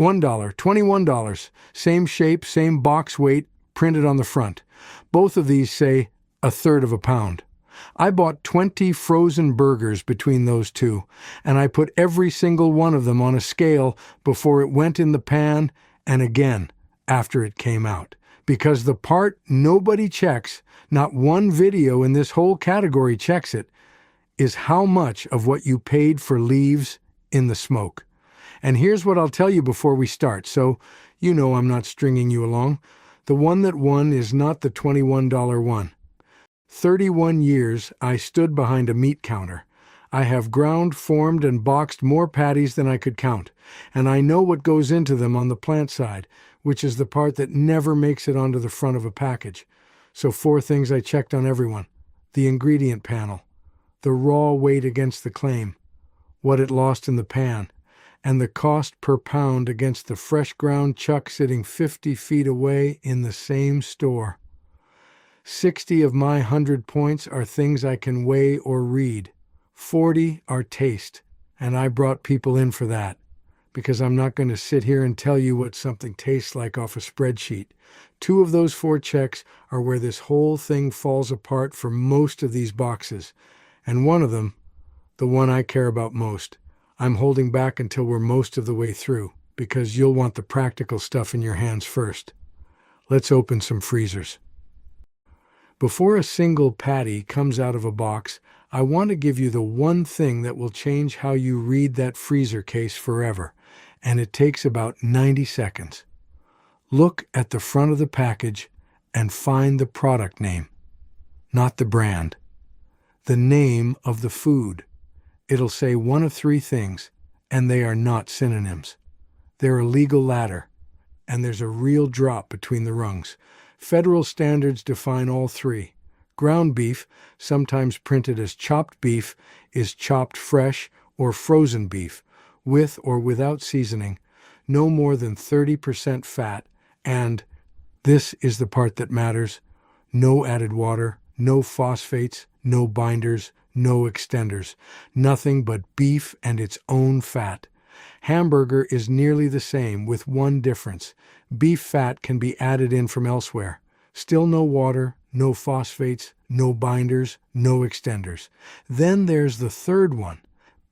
$1, $21. Same shape, same box weight, printed on the front. Both of these say a third of a pound. I bought 20 frozen burgers between those two, and I put every single one of them on a scale before it went in the pan and again after it came out. Because the part nobody checks, not one video in this whole category checks it, is how much of what you paid for leaves in the smoke. And here's what I'll tell you before we start, so you know I'm not stringing you along. The one that won is not the $21 one. 31 years I stood behind a meat counter. I have ground, formed, and boxed more patties than I could count, and I know what goes into them on the plant side, which is the part that never makes it onto the front of a package. So 4 things I checked on everyone: the ingredient panel, the raw weight against the claim, what it lost in the pan, and the cost per pound against the fresh ground chuck sitting 50 feet away in the same store. 60 of my 100 points are things I can weigh or read. 40 are taste, and I brought people in for that, because I'm not going to sit here and tell you what something tastes like off a spreadsheet. 2 of those 4 checks are where this whole thing falls apart for most of these boxes, and one of them, the one I care about most, I'm holding back until we're most of the way through, because you'll want the practical stuff in your hands first. Let's open some freezers. Before a single patty comes out of a box, I want to give you the one thing that will change how you read that freezer case forever, and it takes about 90 seconds. Look at the front of the package and find the product name, not the brand. The name of the food. It'll say one of 3 things, and they are not synonyms. They're a legal ladder, and there's a real drop between the rungs. Federal standards define all 3. Ground beef, sometimes printed as chopped beef, is chopped fresh or frozen beef, with or without seasoning, no more than 30% fat, and, this is the part that matters, no added water, no phosphates, no binders, no extenders, nothing but beef and its own fat. Hamburger is nearly the same, with one difference. Beef fat can be added in from elsewhere. Still no water, no phosphates, no binders, no extenders. Then there's the third one,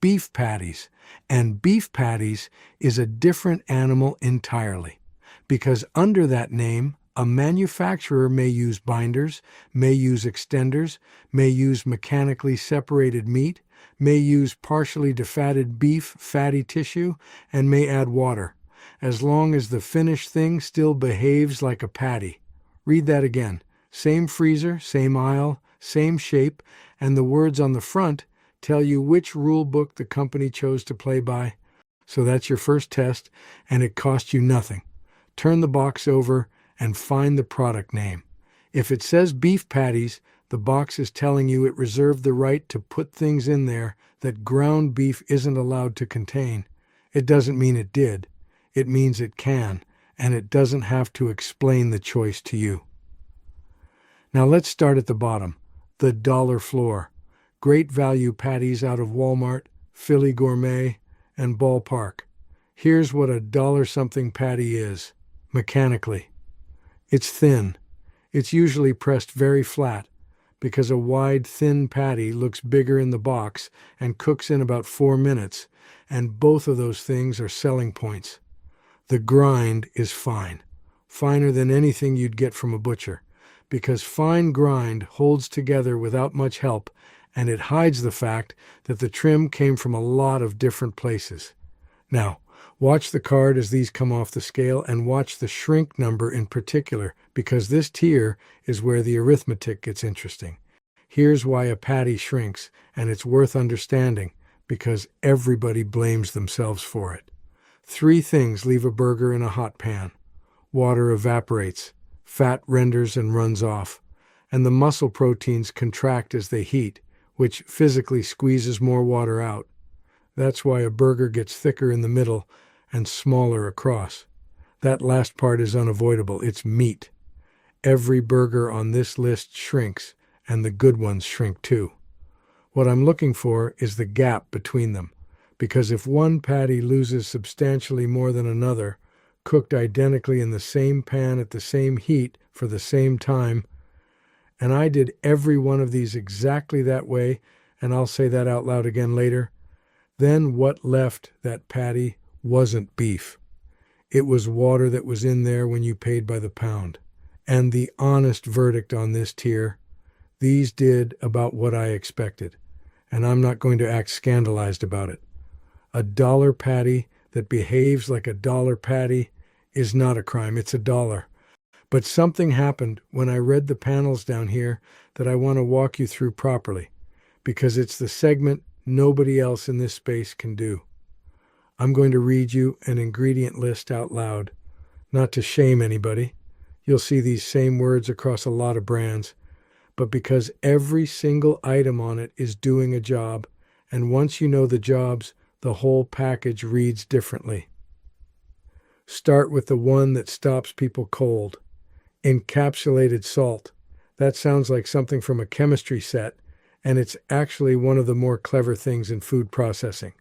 beef patties. And beef patties is a different animal entirely, because under that name, a manufacturer may use binders, may use extenders, may use mechanically separated meat, may use partially defatted beef fatty tissue, and may add water, as long as the finished thing still behaves like a patty. Read that again. Same freezer, same aisle, same shape, and the words on the front tell you which rule book the company chose to play by. So that's your first test, and it cost you nothing. Turn the box over and find the product name. If it says beef patties, the box is telling you it reserved the right to put things in there that ground beef isn't allowed to contain. It doesn't mean it did. It means it can, and it doesn't have to explain the choice to you. Now let's start at the bottom, the dollar floor. Great value patties out of Walmart, Philly Gourmet, and Ballpark. Here's what a $1-something patty is, mechanically. It's thin. It's usually pressed very flat, because a wide, thin patty looks bigger in the box and cooks in about 4 minutes, and both of those things are selling points. The grind is fine, finer than anything you'd get from a butcher, because fine grind holds together without much help, and it hides the fact that the trim came from a lot of different places. Now, watch the card as these come off the scale, and watch the shrink number in particular, because this tier is where the arithmetic gets interesting. Here's why a patty shrinks, and it's worth understanding, because everybody blames themselves for it. 3 things leave a burger in a hot pan. Water evaporates, fat renders and runs off, and the muscle proteins contract as they heat, which physically squeezes more water out. That's why a burger gets thicker in the middle and smaller across. That last part is unavoidable. It's meat. Every burger on this list shrinks, and the good ones shrink too. What I'm looking for is the gap between them, because if one patty loses substantially more than another, cooked identically in the same pan at the same heat for the same time, and I did every one of these exactly that way, and I'll say that out loud again later, then what left that patty wasn't beef. It was water that was in there when you paid by the pound. And the honest verdict on this tier, these did about what I expected, and I'm not going to act scandalized about it. A dollar patty that behaves like a dollar patty is not a crime, it's a dollar. But something happened when I read the panels down here that I want to walk you through properly, because it's the segment nobody else in this space can do. I'm going to read you an ingredient list out loud, not to shame anybody. You'll see these same words across a lot of brands, but because every single item on it is doing a job, and once you know the jobs, the whole package reads differently. Start with the one that stops people cold. Encapsulated salt. That sounds like something from a chemistry set, and it's actually one of the more clever things in food processing.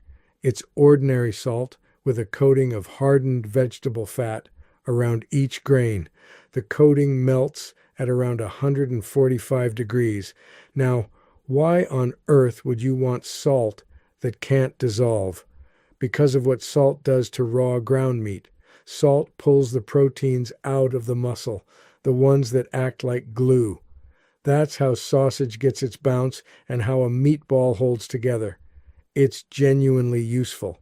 It's ordinary salt with a coating of hardened vegetable fat around each grain. The coating melts at around 145 degrees. Now, why on earth would you want salt that can't dissolve? Because of what salt does to raw ground meat. Salt pulls the proteins out of the muscle, the ones that act like glue. That's how sausage gets its bounce and how a meatball holds together. It's genuinely useful.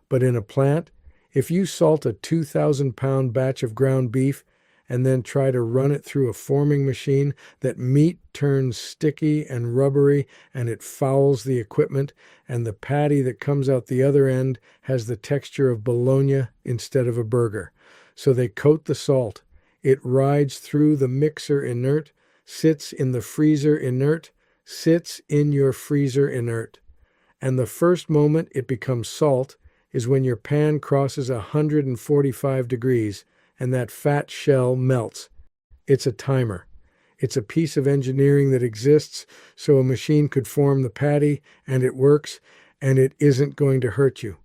But in a plant, if you salt a 2,000-pound batch of ground beef and then try to run it through a forming machine, that meat turns sticky and rubbery and it fouls the equipment, and the patty that comes out the other end has the texture of bologna instead of a burger. So they coat the salt. It rides through the mixer inert, sits in the freezer inert, sits in your freezer inert. And the first moment it becomes salt is when your pan crosses 145 degrees and that fat shell melts. It's a timer. It's a piece of engineering that exists so a machine could form the patty, and it works, and it isn't going to hurt you.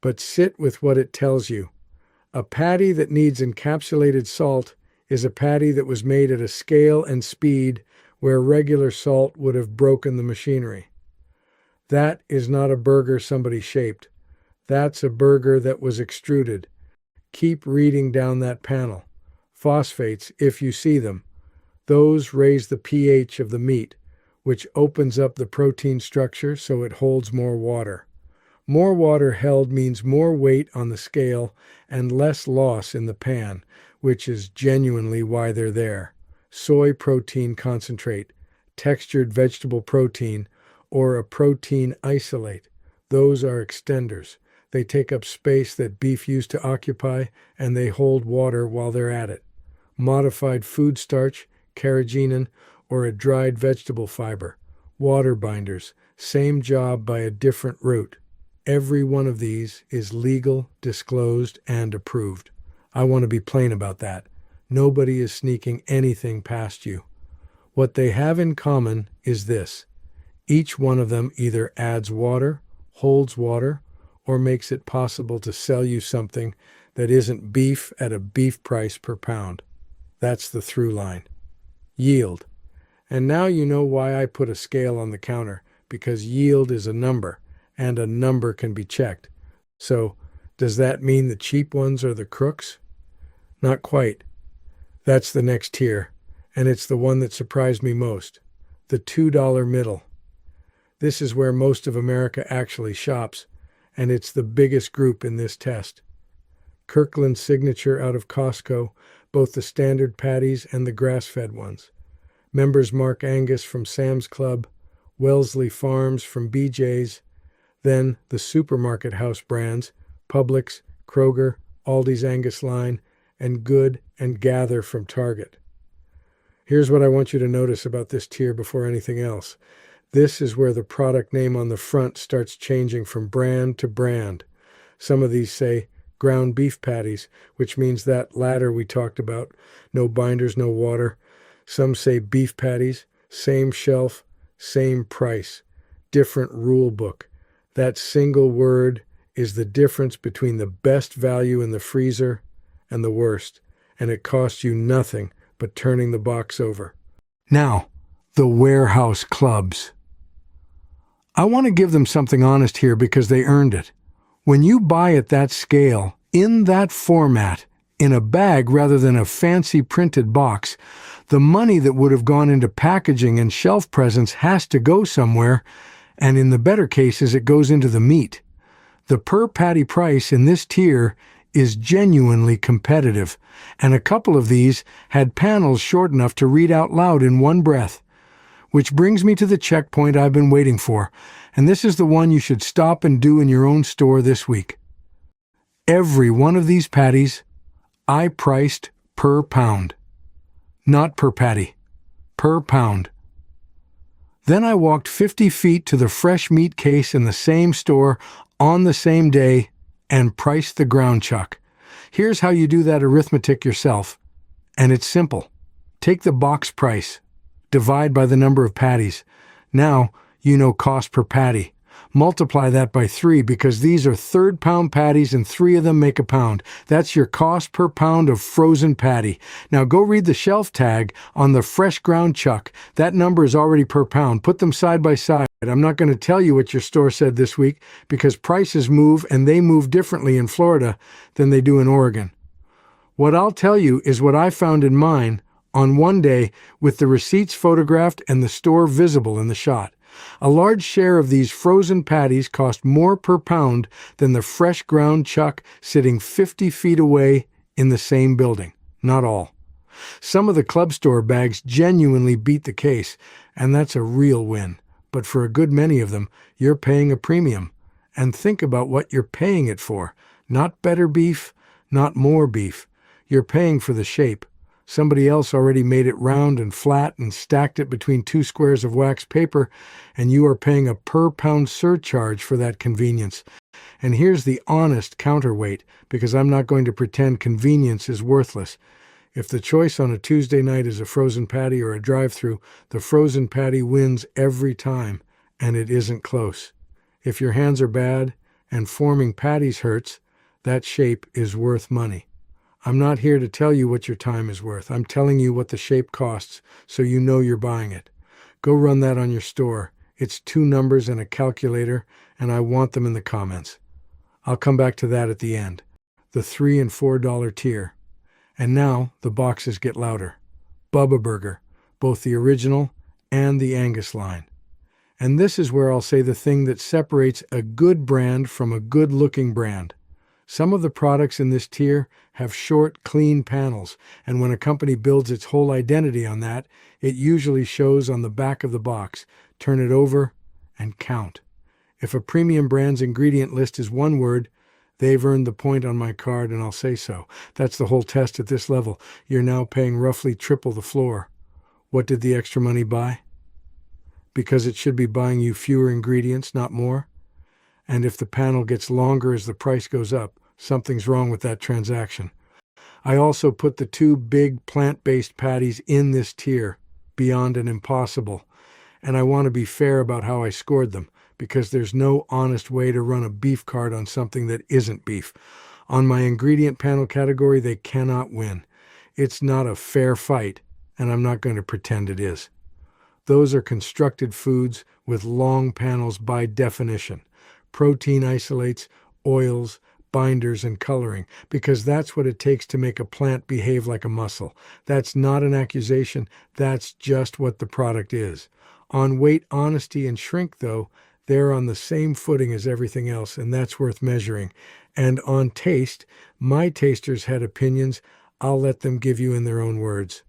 But sit with what it tells you. A patty that needs encapsulated salt is a patty that was made at a scale and speed where regular salt would have broken the machinery. That is not a burger somebody shaped. That's a burger that was extruded. Keep reading down that panel. Phosphates, if you see them. Those raise the pH of the meat, which opens up the protein structure so it holds more water. More water held means more weight on the scale and less loss in the pan, which is genuinely why they're there. Soy protein concentrate, textured vegetable protein, or a protein isolate. Those are extenders. They take up space that beef used to occupy, and they hold water while they're at it. Modified food starch, carrageenan, or a dried vegetable fiber. Water binders, same job by a different route. Every one of these is legal, disclosed, and approved. I want to be plain about that. Nobody is sneaking anything past you. What they have in common is this. Each one of them either adds water, holds water, or makes it possible to sell you something that isn't beef at a beef price per pound. That's the through line. Yield. And now you know why I put a scale on the counter, because yield is a number, and a number can be checked. So, does that mean the cheap ones are the crooks? Not quite. That's the next tier, and it's the one that surprised me most. The $2 middle. This is where most of America actually shops, and it's the biggest group in this test. Kirkland Signature out of Costco, both the standard patties and the grass-fed ones. Members Mark Angus from Sam's Club, Wellesley Farms from BJ's, then the supermarket house brands, Publix, Kroger, Aldi's Angus line, and Good and Gather from Target. Here's what I want you to notice about this tier before anything else. This is where the product name on the front starts changing from brand to brand. Some of these say ground beef patties, which means that latter we talked about, no binders, no water. Some say beef patties, same shelf, same price, different rule book. That single word is the difference between the best value in the freezer and the worst, and it costs you nothing but turning the box over. Now, the warehouse clubs. I want to give them something honest here because they earned it. When you buy at that scale, in that format, in a bag rather than a fancy printed box, the money that would have gone into packaging and shelf presence has to go somewhere, and in the better cases it goes into the meat. The per patty price in this tier is genuinely competitive, and a couple of these had panels short enough to read out loud in one breath. Which brings me to the checkpoint I've been waiting for, and this is the one you should stop and do in your own store this week. Every one of these patties, I priced per pound. Not per patty, per pound. Then I walked 50 feet to the fresh meat case in the same store on the same day and priced the ground chuck. Here's how you do that arithmetic yourself, and it's simple. Take the box price, divide by the number of patties. Now you know cost per patty. Multiply that by 3 because these are third-pound patties and 3 of them make a pound. That's your cost per pound of frozen patty. Now go read the shelf tag on the fresh ground chuck. That number is already per pound. Put them side by side. I'm not going to tell you what your store said this week because prices move and they move differently in Florida than they do in Oregon. What I'll tell you is what I found in mine on one day with the receipts photographed and the store visible in the shot. A large share of these frozen patties cost more per pound than the fresh ground chuck sitting 50 feet away in the same building. Not all. Some of the club store bags genuinely beat the case, and that's a real win. But for a good many of them, you're paying a premium. And think about what you're paying it for. Not better beef, not more beef. You're paying for the shape. Somebody else already made it round and flat and stacked it between 2 squares of wax paper, and you are paying a per-pound surcharge for that convenience. And here's the honest counterweight, because I'm not going to pretend convenience is worthless. If the choice on a Tuesday night is a frozen patty or a drive-thru, the frozen patty wins every time, and it isn't close. If your hands are bad and forming patties hurts, that shape is worth money. I'm not here to tell you what your time is worth. I'm telling you what the shape costs, so you know you're buying it. Go run that on your store. It's 2 numbers and a calculator, and I want them in the comments. I'll come back to that at the end. The $3 and $4 tier. And now the boxes get louder. Bubba Burger, both the original and the Angus line. And this is where I'll say the thing that separates a good brand from a good-looking brand. Some of the products in this tier have short, clean panels, and when a company builds its whole identity on that, it usually shows on the back of the box. Turn it over and count. If a premium brand's ingredient list is one word, they've earned the point on my card, and I'll say so. That's the whole test at this level. You're now paying roughly triple the floor. What did the extra money buy? Because it should be buying you fewer ingredients, not more. And if the panel gets longer as the price goes up, something's wrong with that transaction. I also put the 2 big plant-based patties in this tier, Beyond and Impossible, and I want to be fair about how I scored them, because there's no honest way to run a beef card on something that isn't beef. On my ingredient panel category, they cannot win. It's not a fair fight, and I'm not going to pretend it is. Those are constructed foods with long panels by definition. Protein isolates, oils, binders, and coloring, because that's what it takes to make a plant behave like a muscle. That's not an accusation, that's just what the product is. On weight, honesty, and shrink, though, they're on the same footing as everything else, and that's worth measuring. And on taste, my tasters had opinions. I'll let them give you in their own words.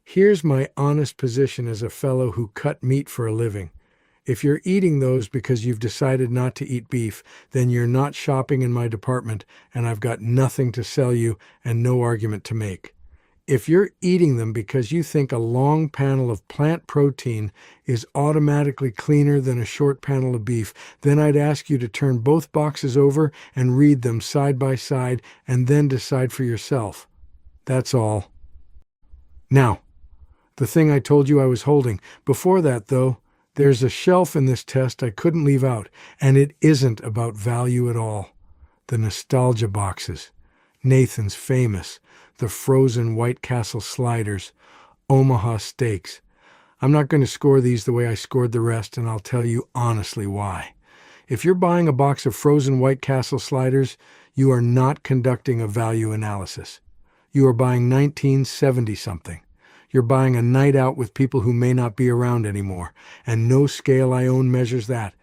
Here's my honest position as a fellow who cut meat for a living. If you're eating those because you've decided not to eat beef, then you're not shopping in my department, and I've got nothing to sell you and no argument to make. If you're eating them because you think a long panel of plant protein is automatically cleaner than a short panel of beef, then I'd ask you to turn both boxes over and read them side by side and then decide for yourself. That's all. Now, the thing I told you I was holding. Before that, though, There's a shelf in this test I couldn't leave out, and it isn't about value at all. The nostalgia boxes, Nathan's Famous, the frozen White Castle sliders, Omaha steaks. I'm not going to score these the way I scored the rest, and I'll tell you honestly why. If you're buying a box of frozen White Castle sliders, you are not conducting a value analysis. You are buying 1970-something. You're buying a night out with people who may not be around anymore, and no scale I own measures that.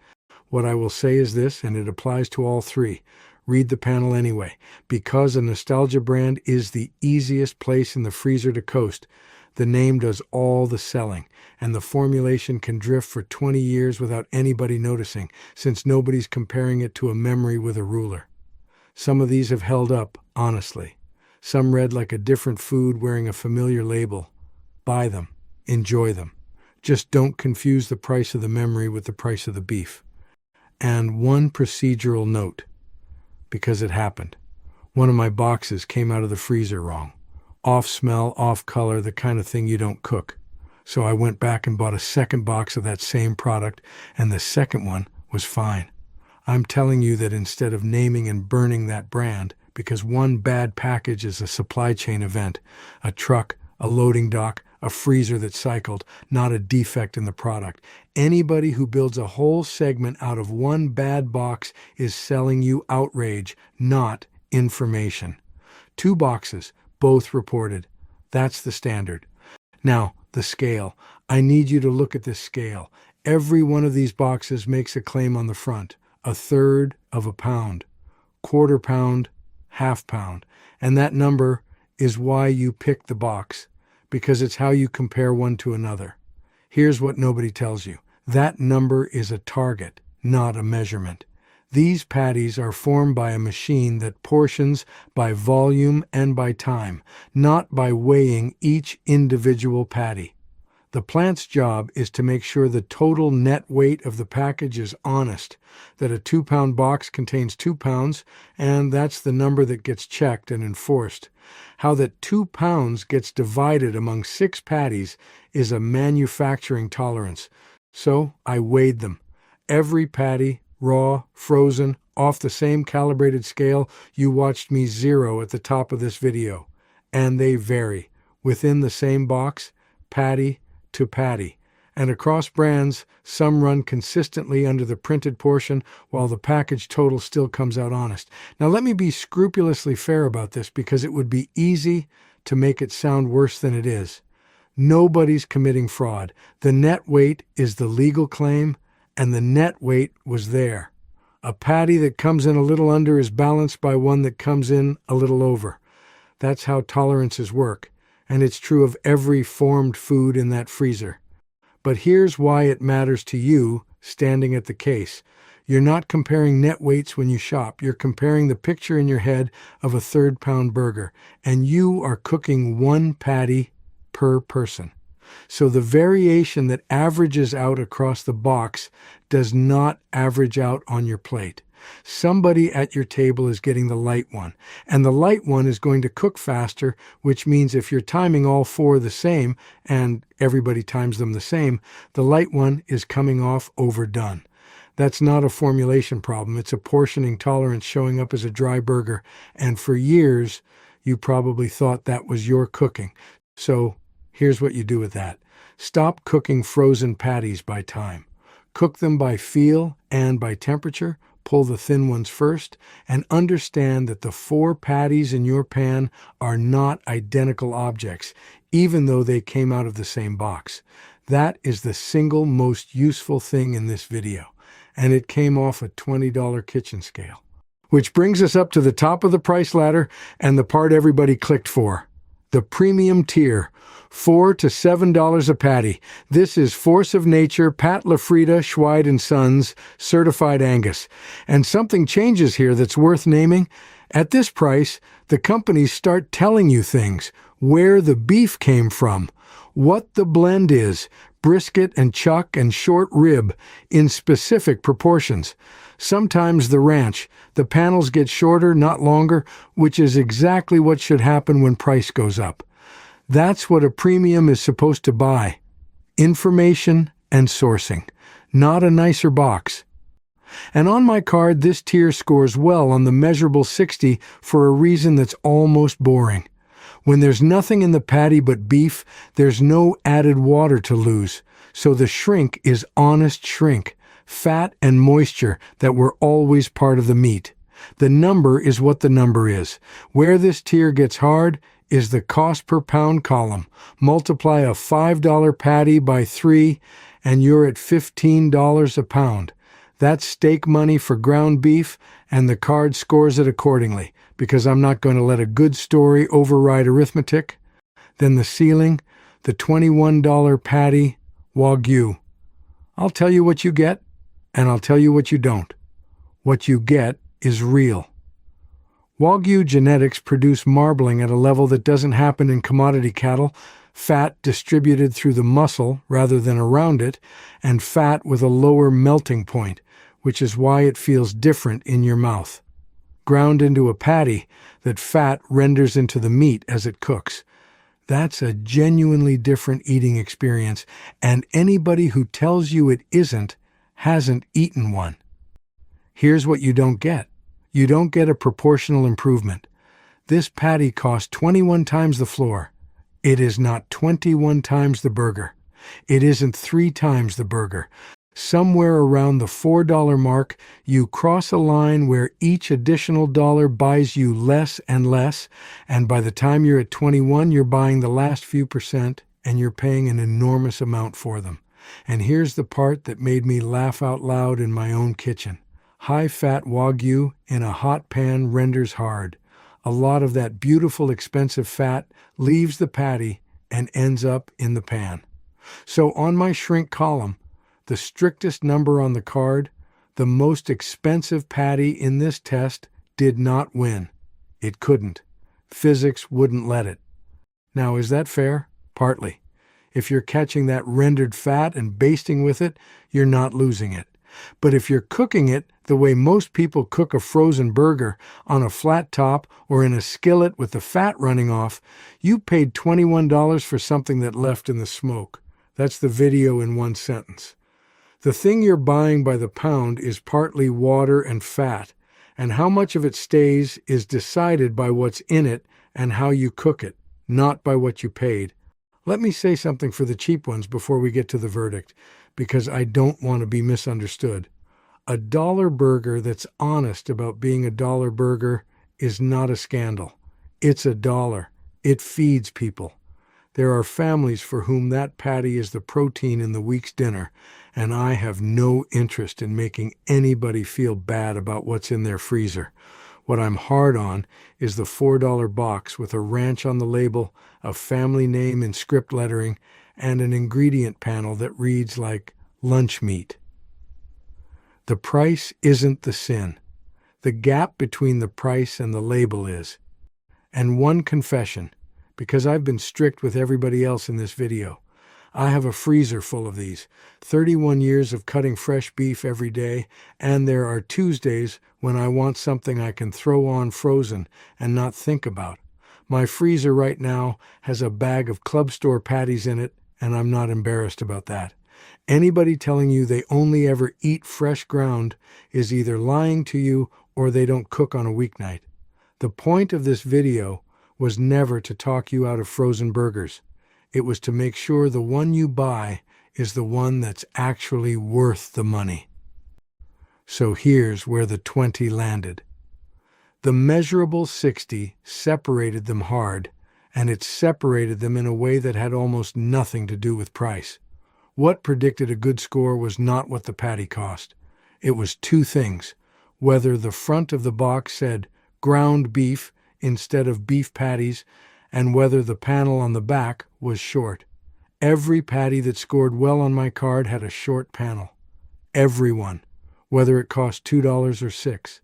What I will say is this, and it applies to all three. Read the panel anyway. Because a nostalgia brand is the easiest place in the freezer to coast, the name does all the selling, and the formulation can drift for 20 years without anybody noticing, since nobody's comparing it to a memory with a ruler. Some of these have held up, honestly. Some read like a different food wearing a familiar label. Buy them. Enjoy them. Just don't confuse the price of the memory with the price of the beef. And one procedural note, because it happened. One of my boxes came out of the freezer wrong. Off smell, off color, the kind of thing you don't cook. So I went back and bought a second box of that same product, and the second one was fine. I'm telling you that instead of naming and burning that brand, because one bad package is a supply chain event, a truck, a loading dock, a freezer that cycled, not a defect in the product. Anybody who builds a whole segment out of one bad box is selling you outrage, not information. 2 boxes, both reported. That's the standard. Now, the scale. I need you to look at this scale. Every one of these boxes makes a claim on the front. 1/3 of a pound, 1/4 pound, 1/2 pound. And that number is why you pick the box, because it's how you compare one to another. Here's what nobody tells you. That number is a target, not a measurement. These patties are formed by a machine that portions by volume and by time, not by weighing each individual patty. The plant's job is to make sure the total net weight of the package is honest, that a 2-pound box contains 2 pounds, and that's the number that gets checked and enforced. How that 2 pounds gets divided among 6 patties is a manufacturing tolerance. So I weighed them. Every patty, raw, frozen, off the same calibrated scale you watched me zero at the top of this video. And they vary, within the same box, patty to patty. And across brands, some run consistently under the printed portion, while the package total still comes out honest. Now let me be scrupulously fair about this, because it would be easy to make it sound worse than it is. Nobody's committing fraud. The net weight is the legal claim, and the net weight was there. A patty that comes in a little under is balanced by one that comes in a little over. That's how tolerances work, and it's true of every formed food in that freezer. But here's why it matters to you, standing at the case. You're not comparing net weights when you shop. You're comparing the picture in your head of a 1/3-pound burger, and you are cooking 1 patty per person. So the variation that averages out across the box does not average out on your plate. Somebody at your table is getting the light one, and the light one is going to cook faster, which means if you're timing all 4 the same, and everybody times them the same, the light one is coming off overdone. That's not a formulation problem. It's a portioning tolerance showing up as a dry burger, and for years, you probably thought that was your cooking. So here's what you do with that. Stop cooking frozen patties by time. Cook them by feel and by temperature. Pull the thin ones first, and understand that the 4 patties in your pan are not identical objects, even though they came out of the same box. That is the single most useful thing in this video, and it came off a $20 kitchen scale. Which brings us up to the top of the price ladder and the part everybody clicked for. The premium tier, $4 to $7 a patty. This is Force of Nature, Pat LaFrieda, Schweid and Sons, Certified Angus. And something changes here that's worth naming. At this price, the companies start telling you things, where the beef came from, what the blend is, brisket and chuck and short rib in specific proportions. Sometimes the ranch. The panels get shorter, not longer, which is exactly what should happen when price goes up. That's what a premium is supposed to buy. Information and sourcing, not a nicer box. And on my card, this tier scores well on the measurable 60 for a reason that's almost boring. When there's nothing in the patty but beef, there's no added water to lose. So the shrink is honest shrink, fat and moisture that were always part of the meat. The number is what the number is. Where this tier gets hard is the cost per pound column. Multiply a $5 patty by 3 and you're at $15 a pound. That's steak money for ground beef, and the card scores it accordingly, because I'm not going to let a good story override arithmetic. Then the ceiling, the $21 patty, Wagyu. I'll tell you what you get, and I'll tell you what you don't. What you get is real. Wagyu genetics produce marbling at a level that doesn't happen in commodity cattle, fat distributed through the muscle rather than around it, and fat with a lower melting point, which is why it feels different in your mouth. Ground into a patty that fat renders into the meat as it cooks. That's a genuinely different eating experience, and anybody who tells you it isn't hasn't eaten one. Here's what you don't get. You don't get a proportional improvement. This patty cost 21 times the floor. It is not 21 times the burger. It isn't 3 times the burger. Somewhere around the $4 mark, you cross a line where each additional dollar buys you less and less, and by the time you're at 21, you're buying the last few percent, and you're paying an enormous amount for them. And here's the part that made me laugh out loud in my own kitchen. High-fat Wagyu in a hot pan renders hard. A lot of that beautiful, expensive fat leaves the patty and ends up in the pan. So on my shrink column, the strictest number on the card, the most expensive patty in this test did not win. It couldn't. Physics wouldn't let it. Now, is that fair? Partly. If you're catching that rendered fat and basting with it, you're not losing it. But if you're cooking it the way most people cook a frozen burger, on a flat top or in a skillet with the fat running off, you paid $21 for something that left in the smoke. That's the video in one sentence. The thing you're buying by the pound is partly water and fat, and how much of it stays is decided by what's in it and how you cook it, not by what you paid. Let me say something for the cheap ones before we get to the verdict, because I don't want to be misunderstood. A dollar burger that's honest about being a dollar burger is not a scandal. It's a dollar. It feeds people. There are families for whom that patty is the protein in the week's dinner, and I have no interest in making anybody feel bad about what's in their freezer. What I'm hard on is the $4 box with a ranch on the label, a family name in script lettering, and an ingredient panel that reads like lunch meat. The price isn't the sin. The gap between the price and the label is. And one confession, because I've been strict with everybody else in this video. I have a freezer full of these, 31 years of cutting fresh beef every day, and there are Tuesdays when I want something I can throw on frozen and not think about. My freezer right now has a bag of club store patties in it, and I'm not embarrassed about that. Anybody telling you they only ever eat fresh ground is either lying to you or they don't cook on a weeknight. The point of this video was never to talk you out of frozen burgers. It was to make sure the one you buy is the one that's actually worth the money. So here's where the 20 landed. The measurable 60 separated them hard, and it separated them in a way that had almost nothing to do with price. What predicted a good score was not what the patty cost. It was 2 things: whether the front of the box said ground beef instead of beef patties, and whether the panel on the back was short. Every patty that scored well on my card had a short panel. Every one, whether it cost $2 or $6.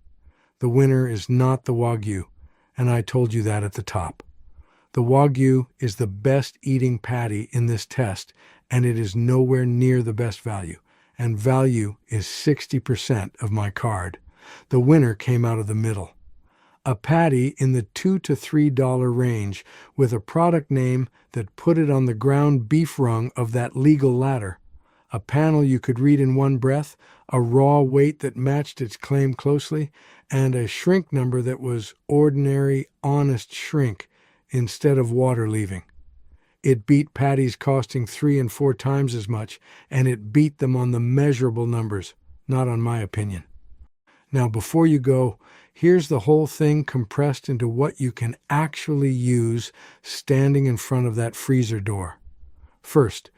The winner is not the Wagyu, and I told you that at the top. The Wagyu is the best eating patty in this test, and it is nowhere near the best value, and value is 60% of my card. The winner came out of the middle. A patty in the $2 to $3 range with a product name that put it on the ground beef rung of that legal ladder. a panel you could read in one breath, a raw weight that matched its claim closely, and a shrink number that was ordinary, honest shrink instead of water leaving. It beat patties costing 3 and 4 times as much, and it beat them on the measurable numbers, not on my opinion. Now, before you go, here's the whole thing compressed into what you can actually use standing in front of that freezer door. First,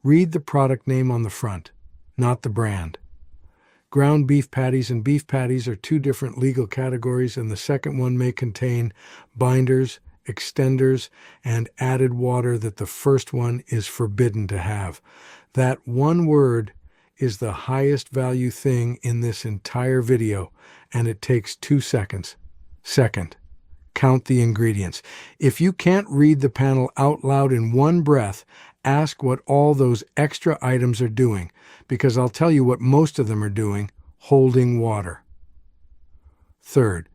read the product name on the front, not the brand. Ground beef patties and beef patties are two different legal categories, and the second one may contain binders, extenders, and added water that the first one is forbidden to have. That one word is the highest value thing in this entire video, and it takes 2 seconds. Second, count the ingredients. If you can't read the panel out loud in one breath, ask what all those extra items are doing, because I'll tell you what most of them are doing: holding water. Third,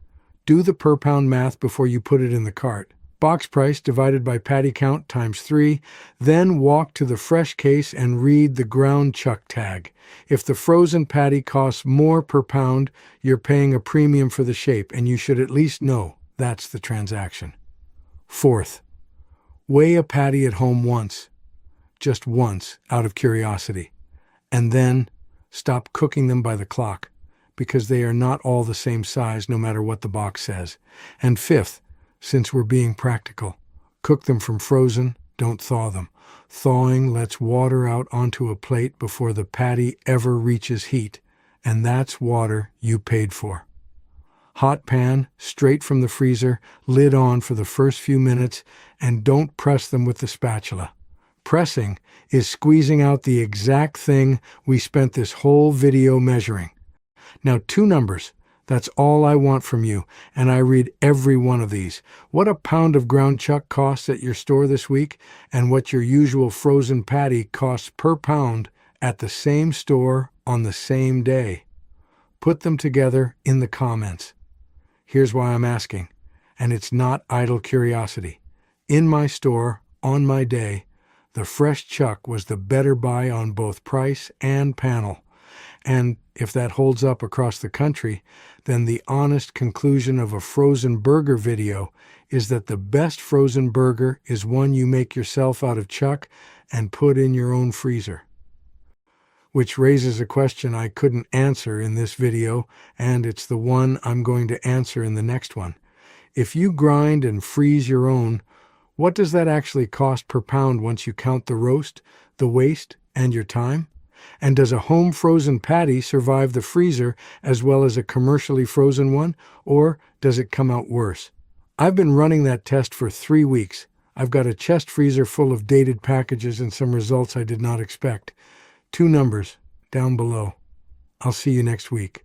do the per pound math before you put it in the cart. Box price divided by patty count times 3, then walk to the fresh case and read the ground chuck tag. If the frozen patty costs more per pound, you're paying a premium for the shape, and you should at least know that's the transaction. Fourth, weigh a patty at home once, just once, out of curiosity, and then stop cooking them by the clock, because they are not all the same size no matter what the box says. And fifth, since we're being practical, cook them from frozen, don't thaw them. Thawing lets water out onto a plate before the patty ever reaches heat, and that's water you paid for. Hot pan, straight from the freezer, lid on for the first few minutes, and don't press them with the spatula. Pressing is squeezing out the exact thing we spent this whole video measuring. Now, 2 numbers. That's all I want from you, and I read every one of these. What a pound of ground chuck costs at your store this week, and what your usual frozen patty costs per pound at the same store on the same day. Put them together in the comments. Here's why I'm asking, and it's not idle curiosity. In my store, on my day, the fresh chuck was the better buy on both price and panel. And if that holds up across the country, then the honest conclusion of a frozen burger video is that the best frozen burger is one you make yourself out of chuck and put in your own freezer. Which raises a question I couldn't answer in this video, and it's the one I'm going to answer in the next one. If you grind and freeze your own, what does that actually cost per pound once you count the roast, the waste, and your time? And does a home frozen patty survive the freezer as well as a commercially frozen one, or does it come out worse? I've been running that test for 3 weeks. I've got a chest freezer full of dated packages and some results I did not expect. 2 numbers down below. I'll see you next week.